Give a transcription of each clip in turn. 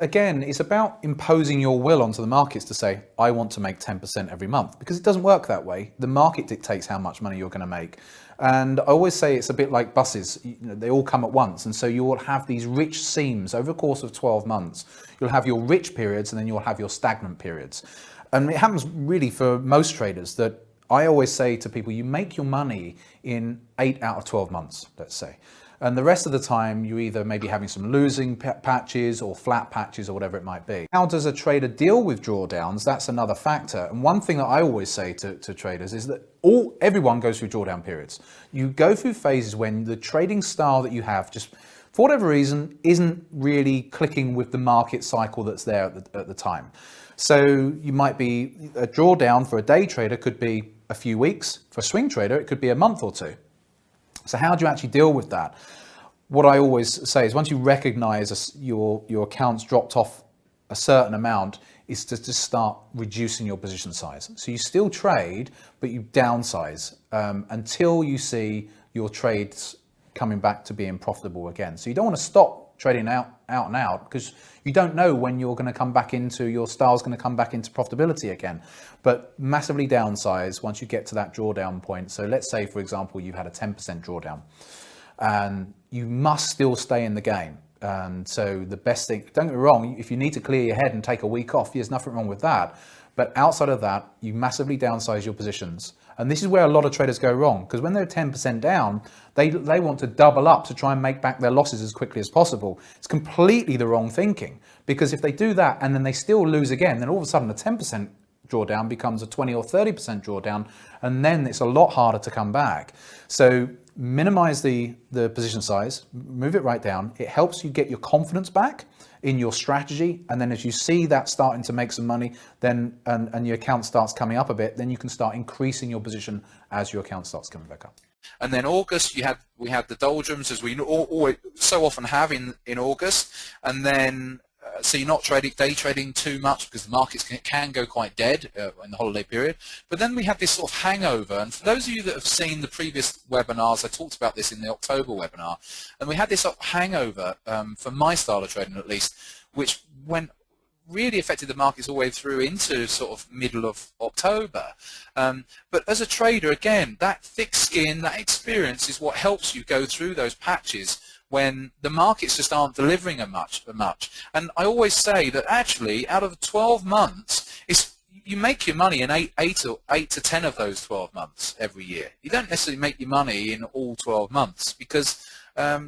Again, it's about imposing your will onto the markets to say, I want to make 10% every month, because it doesn't work that way. The market dictates how much money you're going to make. And I always say it's a bit like buses. They all come at once. And so you will have these rich seams over the course of 12 months. You'll have your rich periods and then you'll have your stagnant periods. And it happens really for most traders that I always say to people, you make your money in 8 out of 12 months, let's say. And the rest of the time, you either maybe having some losing patches or flat patches or whatever it might be. How does a trader deal with drawdowns? That's another factor. And one thing that I always say to traders is that everyone goes through drawdown periods. You go through phases when the trading style that you have just, for whatever reason, isn't really clicking with the market cycle that's there at the time. So you might be, a drawdown for a day trader could be a few weeks. For a swing trader, it could be a month or two. So how do you actually deal with that? What I always say is once you recognize your account's dropped off a certain amount, is to just start reducing your position size. So you still trade, but you downsize until you see your trades coming back to being profitable again. So you don't want to stop trading out and out, because you don't know when you're going to come back into, your style's going to come back into profitability again. But massively downsize once you get to that drawdown point. So let's say, for example, you've had a 10% drawdown and you must still stay in the game. And so the best thing, don't get me wrong, if you need to clear your head and take a week off, there's nothing wrong with that. But outside of that, you massively downsize your positions. And this is where a lot of traders go wrong, because when they're 10% down, they want to double up to try and make back their losses as quickly as possible. It's completely the wrong thinking, because if they do that and then they still lose again, then all of a sudden a 10% drawdown becomes a 20 or 30% drawdown, and then it's a lot harder to come back. So minimize the position size, move it right down. It helps you get your confidence back in your strategy, and then as you see that starting to make some money, then and your account starts coming up a bit, then you can start increasing your position as your account starts coming back up. And then August, we had the doldrums, as we always so often have in August, and then so you're not day trading too much because the markets can go quite dead in the holiday period. But then we have this sort of hangover, and for those of you that have seen the previous webinars, I talked about this in the October webinar, and we had this hangover for my style of trading at least, which really affected the markets all the way through into sort of middle of October. But as a trader, again, that thick skin, that experience is what helps you go through those patches when the markets just aren't delivering a much. And I always say that actually, out of 12 months, you make your money in 8 to 10 of those 12 months every year. You don't necessarily make your money in all 12 months, because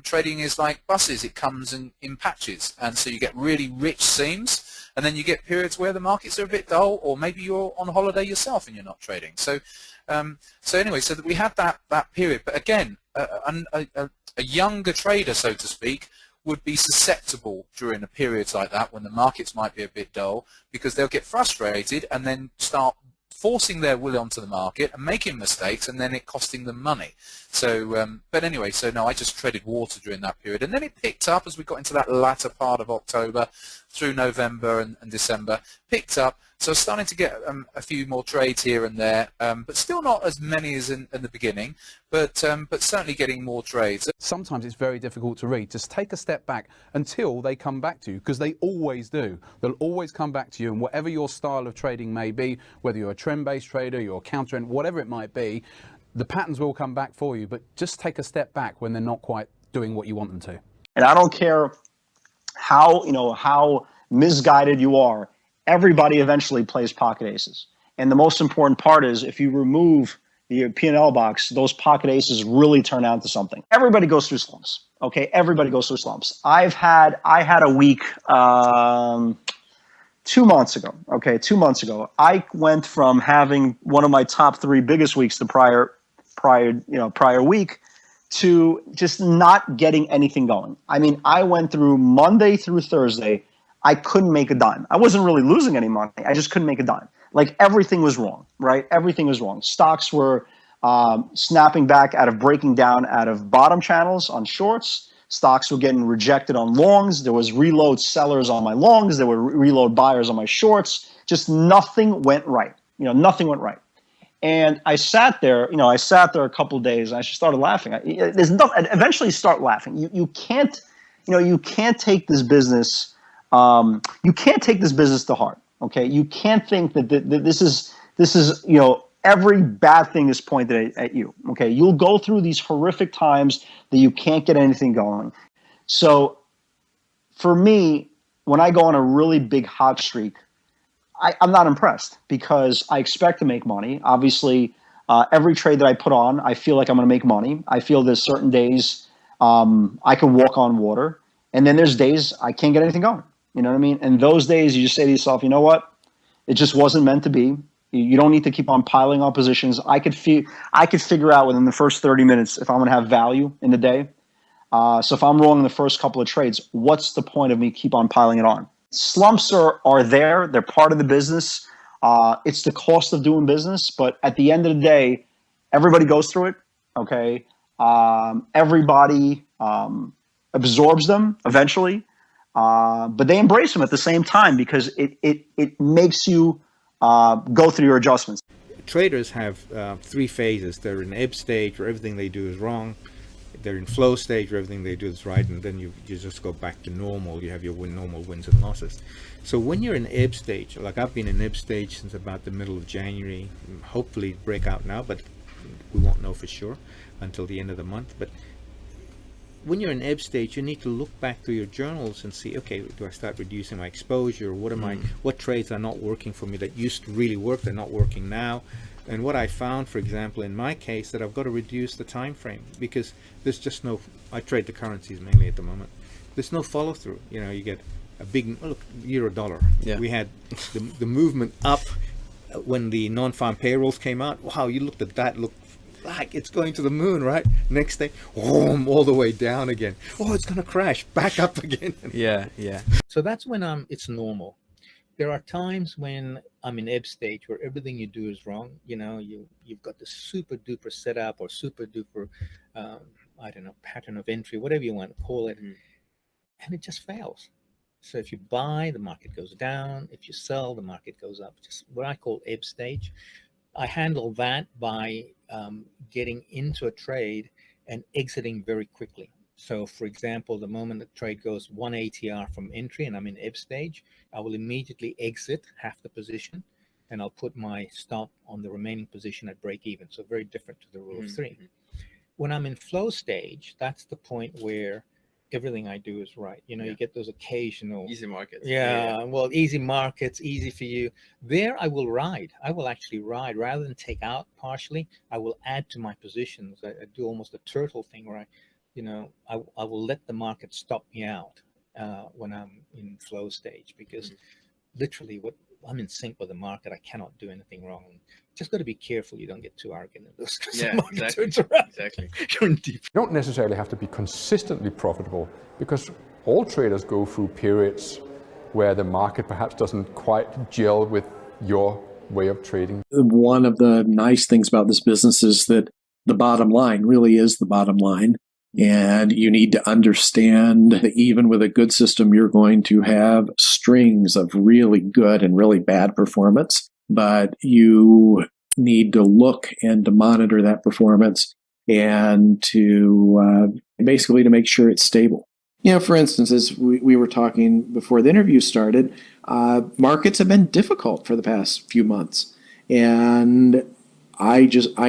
trading is like buses. It comes in patches, and so you get really rich seams, and then you get periods where the markets are a bit dull, or maybe you're on holiday yourself and you're not trading. So anyway, so that we had that period. But again, a younger trader, so to speak, would be susceptible during the periods like that when the markets might be a bit dull, because they'll get frustrated and then start forcing their will onto the market and making mistakes, and then it costing them money. So, but anyway, so no, I just treaded water during that period, and then it picked up as we got into that latter part of October through November and December. Picked up, so starting to get a few more trades here and there, but still not as many as in the beginning, but certainly getting more trades. Sometimes it's very difficult to read. Just take a step back until they come back to you, because they always do. They'll always come back to you, and whatever your style of trading may be, whether you're a trend-based trader, you're a counter trend, whatever it might be, the patterns will come back for you, but just take a step back when they're not quite doing what you want them to. And I don't care how misguided you are, everybody eventually plays pocket aces. And the most important part is, if you remove the P&L box, those pocket aces really turn out to something. Everybody goes through slumps. Okay, everybody goes through slumps. I had a week 2 months ago. Okay, 2 months ago, I went from having one of my top 3 biggest weeks the prior week to just not getting anything going. I mean, I went through Monday through Thursday. I couldn't make a dime. I wasn't really losing any money. I just couldn't make a dime. Like, everything was wrong, right? Everything was wrong. Stocks were snapping back breaking down out of bottom channels on shorts. Stocks were getting rejected on longs. There was reload sellers on my longs. There were reload buyers on my shorts. Just nothing went right. Nothing went right. And I sat there a couple of days, and I just started laughing. Eventually start laughing. You can't take this business You can't take this business to heart. Okay, you can't think that this is every bad thing is pointed at you. Okay, you'll go through these horrific times that you can't get anything going. So for me, when I go on a really big hot streak, I'm not impressed because I expect to make money. Obviously, every trade that I put on, I feel like I'm going to make money. I feel there's certain days I can walk on water, and then there's days I can't get anything going. You know what I mean? And those days, you just say to yourself, you know what? It just wasn't meant to be. You don't need to keep on piling on positions. I could figure out within the first 30 minutes if I'm going to have value in the day. So if I'm wrong in the first couple of trades, what's the point of me keep on piling it on? Slumps are there. They're part of the business. It's the cost of doing business. But at the end of the day, everybody goes through it. Okay. Everybody absorbs them eventually. But they embrace them at the same time because it makes you go through your adjustments. Traders have 3 phases. They're in ebb stage where everything they do is wrong. They're in flow stage where everything they do is right, and then you just go back to normal. You have your normal wins and losses. So when you're in ebb stage, like I've been in ebb stage since about the middle of January, hopefully break out now, but we won't know for sure until the end of the month. But when you're in ebb stage, you need to look back through your journals and see, okay, do I start reducing my exposure? What trades are not working for me that used to really work, they're not working now? And what I found, for example, in my case, that I've got to reduce the time frame because there's just no, I trade the currencies mainly at the moment. There's no follow through. You know, you get a big, look, euro dollar. Yeah. We had the movement up when the non-farm payrolls came out. Wow, you looked at that, looked like it's going to the moon, right? Next day, all the way down again. Oh, it's going to crash back up again. Yeah. So that's when it's normal. There are times when I'm in ebb stage where everything you do is wrong. You know, you've got the super duper setup or super duper, pattern of entry, whatever you want to call it, and it just fails. So if you buy, the market goes down. If you sell, the market goes up. Just what I call ebb stage. I handle that by getting into a trade and exiting very quickly. So for example, the moment the trade goes 1 ATR from entry and I'm in ebb stage, I will immediately exit half the position and I'll put my stop on the remaining position at break even. So very different to the rule of 3. When I'm in flow stage, that's the point where everything I do is right. You know, you get those occasional easy markets. Well, easy markets, easy for you. There I will ride. I will actually ride rather than take out partially. I will add to my positions. I do almost a turtle thing where I will let the market stop me out when I'm in flow stage because literally I'm in sync with the market. I cannot do anything wrong. Just got to be careful you don't get too arrogant in those. Exactly. You're in deep. You don't necessarily have to be consistently profitable because all traders go through periods where the market perhaps doesn't quite gel with your way of trading. One of the nice things about this business is that the bottom line really is the bottom line. And you need to understand that even with a good system, you're going to have strings of really good and really bad performance. But you need to look and to monitor that performance and to basically to make sure it's stable. You know, for instance, as we were talking before the interview started, markets have been difficult for the past few months. And I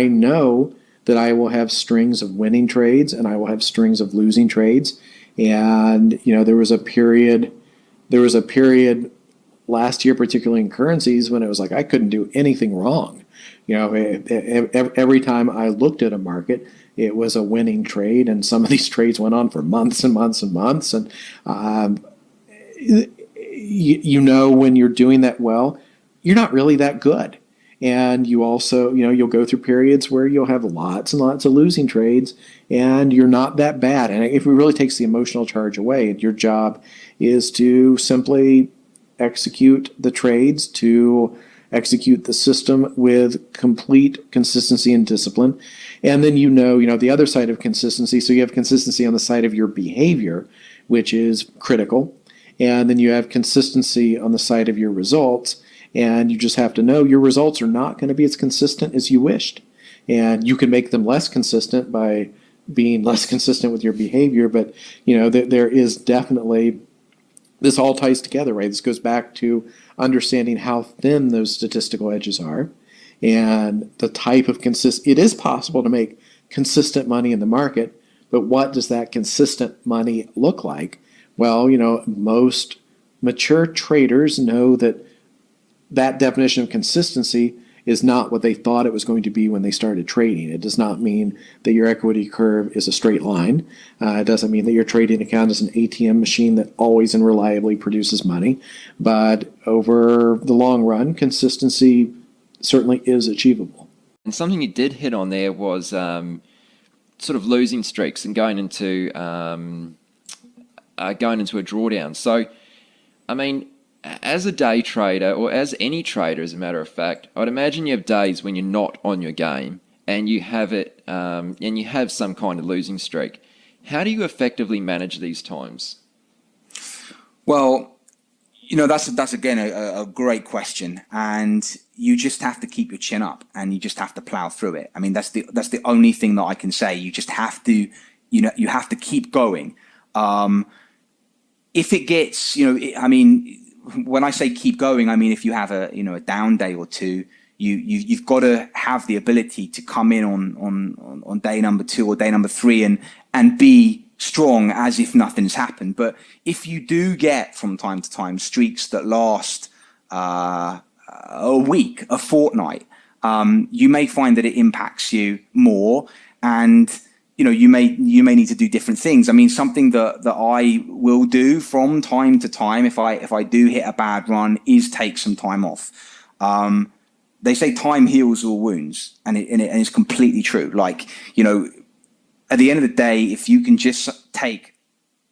know that I will have strings of winning trades and I will have strings of losing trades. And, you know, there was a period last year, particularly in currencies, when it was like I couldn't do anything wrong. You know, every time I looked at a market, it was a winning trade, and some of these trades went on for months and months and months. And you know, when you're doing that well, you're not really that good. And you also, you know, you'll go through periods where you'll have lots and lots of losing trades, and you're not that bad. And if it really takes the emotional charge away, your job is to simply execute the trades, to execute the system with complete consistency and discipline. And then you know the other side of consistency. So you have consistency on the side of your behavior, which is critical. And then you have consistency on the side of your results. And you just have to know your results are not going to be as consistent as you wished. And you can make them less consistent by being less consistent with your behavior. But, you know, there is definitely this all ties together, right? This goes back to understanding how thin those statistical edges are and the type of it is possible to make consistent money in the market, but what does that consistent money look like? Well, most mature traders know that definition of consistency is not what they thought it was going to be when they started trading. It does not mean that your equity curve is a straight line. It doesn't mean that your trading account is an ATM machine that always and reliably produces money. But over the long run, consistency certainly is achievable. And something you did hit on there was sort of losing streaks and going into a drawdown. So, I mean, as a day trader, or as any trader, as a matter of fact, I'd imagine you have days when you're not on your game and you have it, and you have some kind of losing streak. How do you effectively manage these times? Well, that's again a great question, and you just have to keep your chin up and you just have to plow through it. I mean, that's the only thing that I can say. You just have to, you have to keep going. If it gets, when I say keep going, I mean, if you have a down day or two, you've got to have the ability to come in on day number 2 or day number 3 and be strong as if nothing's happened. But if you do get from time to time streaks that last a week, a fortnight, you may find that it impacts you more, and you may need to do different things. I mean, something that I will do from time to time if I do hit a bad run is take some time off. They say time heals all wounds, and it's completely true. Like, at the end of the day, if you can just take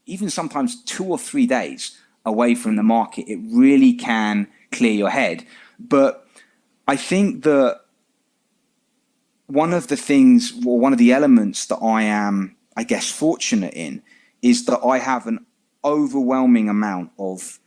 even sometimes 2 or 3 days away from the market, it really can clear your head. But I think that one of the things, or one of the elements that I am, I guess, fortunate in is that I have an overwhelming amount of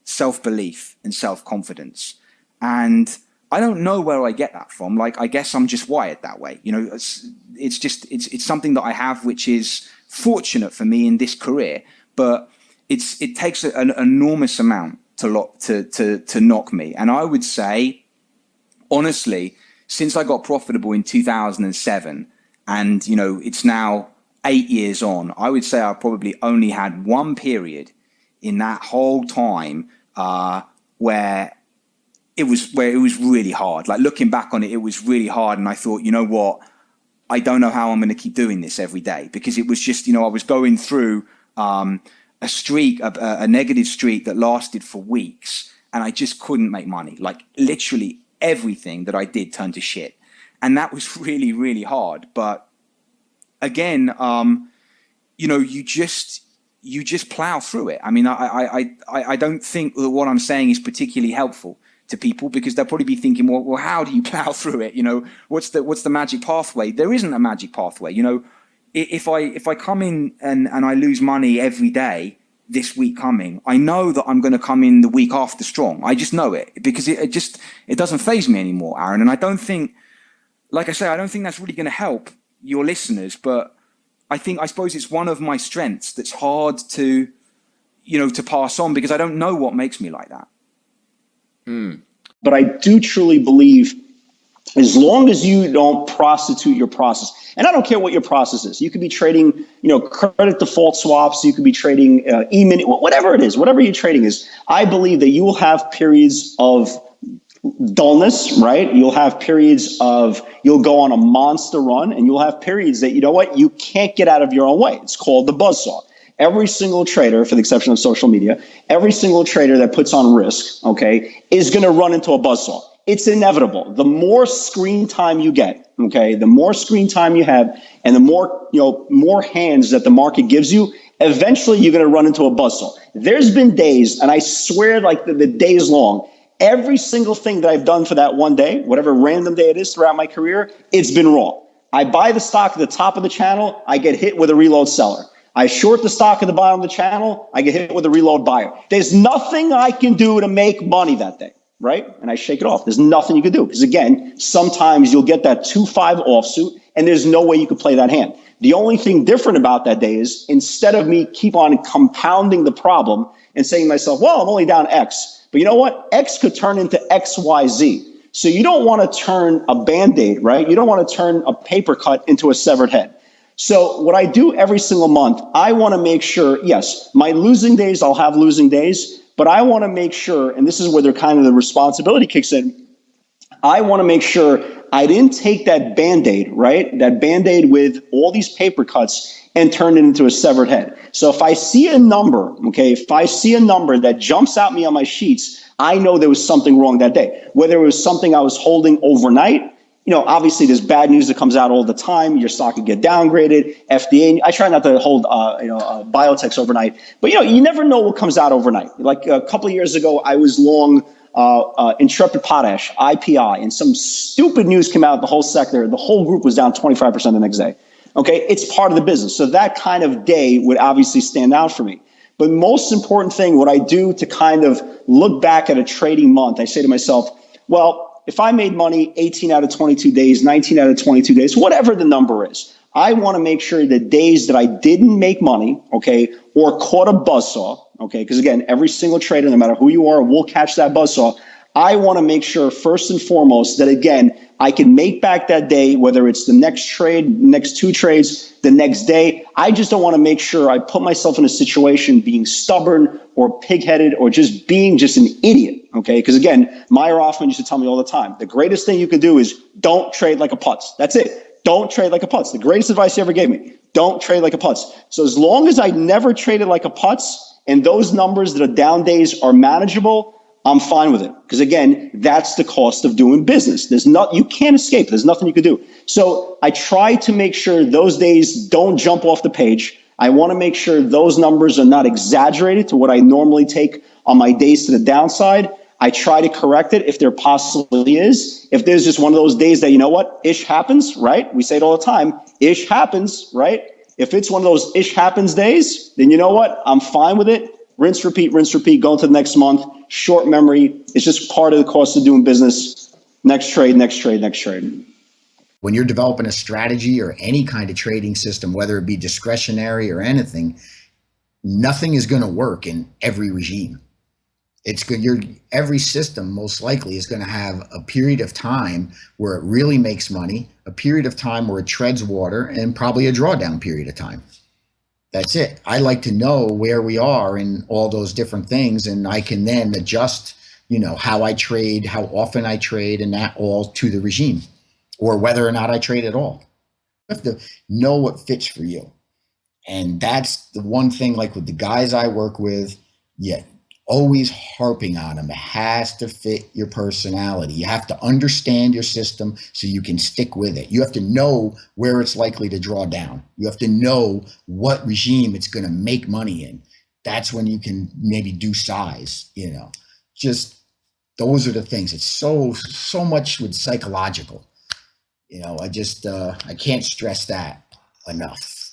self-belief and self-confidence. And I don't know where I get that from. Like, I guess I'm just wired that way. It's something that I have, which is fortunate for me in this career, but it takes an enormous amount to knock me. And I would say, honestly, since I got profitable in 2007, and it's now 8 years on, I would say I probably only had one period in that whole time where it was really hard. Like, looking back on it, it was really hard, and I thought, you know what, I don't know how I'm going to keep doing this every day, because it was just, I was going through a streak, a negative streak that lasted for weeks, and I just couldn't make money. Like, literally everything that I did turned to shit, and that was really, really hard. But again, you just plow through it. I mean, I don't think that what I'm saying is particularly helpful to people, because they'll probably be thinking, well, how do you plow through it? What's the magic pathway? There isn't a magic pathway. If I come in and I lose money every day this week coming, I know that I'm going to come in the week after strong. I just know it, because it doesn't faze me anymore, Aaron. And I don't think, like I say, I don't think that's really going to help your listeners, but I suppose it's one of my strengths that's hard to pass on, because I don't know what makes me like that. But I do truly believe, as long as you don't prostitute your process, and I don't care what your process is, you could be trading, credit default swaps, you could be trading E-mini, whatever it is, whatever your trading is. I believe that you will have periods of dullness, right? You'll have periods you'll go on a monster run, and you'll have periods that, you can't get out of your own way. It's called the buzzsaw. Every single trader, for the exception of social media, every single trader that puts on risk, is going to run into a buzzsaw. It's inevitable. The more screen time you get, the more screen time you have, and the more hands that the market gives you, eventually you're going to run into a buzzsaw. There's been days, and I swear, like the day is long, every single thing that I've done for that one day, whatever random day it is throughout my career, it's been wrong. I buy the stock at the top of the channel, I get hit with a reload seller. I short the stock at the bottom of the channel, I get hit with a reload buyer. There's nothing I can do to make money that day, right? And I shake it off. There's nothing you can do, because again, sometimes you'll get that 2-5 offsuit, and there's no way you could play that hand. The only thing different about that day is, instead of me keep on compounding the problem, and saying to myself, well, I'm only down X. But you know what? X could turn into XYZ. So you don't want to turn a Band-Aid, right? You don't want to turn a paper cut into a severed head. So what I do every single month, I want to make sure, yes, my losing days, I'll have losing days, but I want to make sure, and this is where the responsibility kicks in, I want to make sure I didn't take that Band-Aid, right? That Band-Aid with all these paper cuts and turn it into a severed head. So if I see a number, okay, if I see a number that jumps at me on my sheets, I know there was something wrong that day. Whether it was something I was holding overnight, obviously there's bad news that comes out all the time. Your stock could get downgraded. FDA, I try not to hold, biotechs overnight, but you never know what comes out overnight. Like a couple of years ago, I was long Intrepid Potash, IPI, and some stupid news came out of the whole sector. The whole group was down 25% the next day. Okay, it's part of the business. So that kind of day would obviously stand out for me. But most important thing, what I do to kind of look back at a trading month, I say to myself, well, if I made money 18 out of 22 days, 19 out of 22 days, whatever the number is, I want to make sure the days that I didn't make money, okay, or caught a buzzsaw, okay, because again, every single trader, no matter who you are, will catch that buzzsaw. I want to make sure first and foremost that, again, I can make back that day, whether it's the next trade, next two trades, the next day. I just don't want to make sure I put myself in a situation being stubborn or pig-headed or just being just an idiot, okay? Because again, Meyer Hoffman used to tell me all the time, the greatest thing you can do is don't trade like a putz. That's it. Don't trade like a putz. The greatest advice he ever gave me, don't trade like a putz. So as long as I never traded like a putz and those numbers that are down days are manageable, I'm fine with it. Because again, that's the cost of doing business. You can't escape. There's nothing you can do. So I try to make sure those days don't jump off the page. I want to make sure those numbers are not exaggerated to what I normally take on my days to the downside. I try to correct it if there possibly is. If there's just one of those days that, you know what, ish happens, right? We say it all the time, ish happens, right? If it's one of those ish happens days, then you know what, I'm fine with it. Rinse, repeat, go into the next month. Short memory. It's just part of the cost of doing business. Next trade, next trade, next trade. When you're developing a strategy or any kind of trading system, whether it be discretionary or anything, nothing is going to work in every regime. It's good. Every system most likely is going to have a period of time where it really makes money, a period of time where it treads water, and probably a drawdown period of time. That's it. I like to know where we are in all those different things, and I can then adjust, how I trade, how often I trade, and that all to the regime, or whether or not I trade at all. You have to know what fits for you. And that's the one thing, like with the guys I work with, always harping on them. It has to fit your personality. You have to understand your system so you can stick with it. You have to know where it's likely to draw down. You have to know what regime it's going to make money in. That's when you can maybe do size, just those are the things. It's so much with psychological, I can't stress that enough,